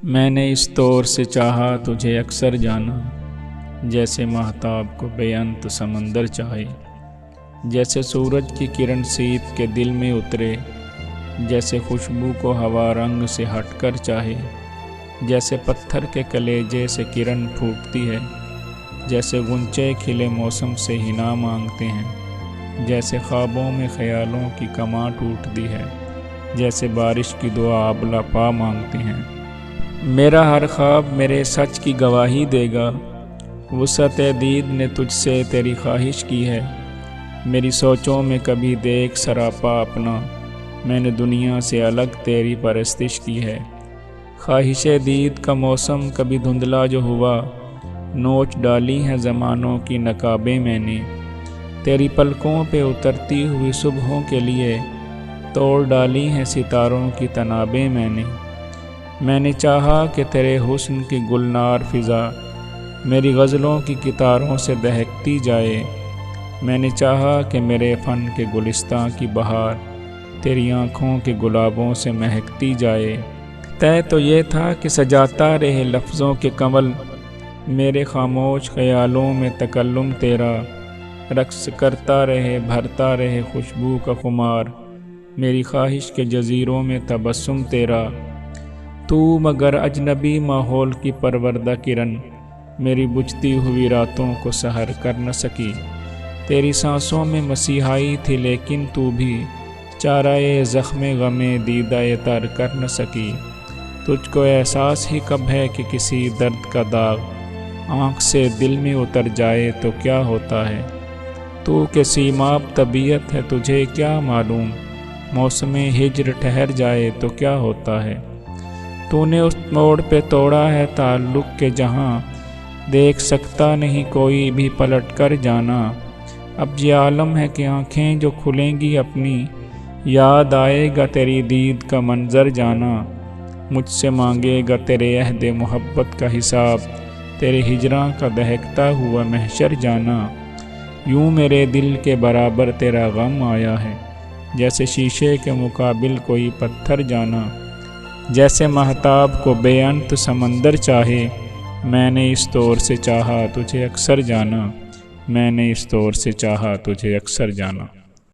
میں نے اس طور سے چاہا تجھے اکثر جانا، جیسے ماہتاب کو بے انت سمندر چاہے، جیسے سورج کی کرن سیپ کے دل میں اترے، جیسے خوشبو کو ہوا رنگ سے ہٹ کر چاہے، جیسے پتھر کے کلیجے سے کرن پھوٹتی ہے، جیسے غنچے کھلے موسم سے حنا مانگتے ہیں، جیسے خوابوں میں خیالوں کی کماں ٹوٹتی ہے، جیسے بارش کی دعا ابلا پا مانگتے ہیں۔ میرا ہر خواب میرے سچ کی گواہی دے گا، وسعت دید نے تجھ سے تیری خواہش کی ہے۔ میری سوچوں میں کبھی دیکھ سراپا اپنا، میں نے دنیا سے الگ تیری پرستش کی ہے۔ خواہش دید کا موسم کبھی دھندلا جو ہوا، نوچ ڈالی ہیں زمانوں کی نقابیں میں نے، تیری پلکوں پہ اترتی ہوئی صبحوں کے لیے توڑ ڈالی ہیں ستاروں کی تنابیں میں نے چاہا کہ تیرے حسن کی گلنار فضا میری غزلوں کی کتاروں سے دہکتی جائے، میں نے چاہا کہ میرے فن کے گلستاں کی بہار تیری آنکھوں کے گلابوں سے مہکتی جائے۔ طے تو یہ تھا کہ سجاتا رہے لفظوں کے کنول میرے خاموش خیالوں میں تکلم تیرا، رقص کرتا رہے بھرتا رہے خوشبو کا خمار میری خواہش کے جزیروں میں تبسم تیرا۔ تو مگر اجنبی ماحول کی پروردہ کرن میری بجھتی ہوئی راتوں کو سحر کر نہ سکی، تیری سانسوں میں مسیحائی تھی لیکن تو بھی چارہ زخم غم دیدہ تر کر نہ سکی۔ تجھ کو احساس ہی کب ہے کہ کسی درد کا داغ آنکھ سے دل میں اتر جائے تو کیا ہوتا ہے؟ تو کہ سیماب طبیعت ہے تجھے کیا معلوم، موسم ہجر ٹھہر جائے تو کیا ہوتا ہے؟ تو نے اس موڑ پہ توڑا ہے تعلق کے جہاں دیکھ سکتا نہیں کوئی بھی پلٹ کر جانا۔ اب یہ عالم ہے کہ آنکھیں جو کھلیں گی اپنی یاد آئے گا تیری دید کا منظر جانا، مجھ سے مانگے گا تیرے عہد محبت کا حساب تیرے ہجراں کا دہکتا ہوا محشر جانا۔ یوں میرے دل کے برابر تیرا غم آیا ہے، جیسے شیشے کے مقابل کوئی پتھر جانا، جیسے ماہتاب کو بے انت سمندر چاہے، میں نے اس طور سے چاہا تجھے اکثر جانا، میں نے اس طور سے چاہا تجھے اکثر جانا۔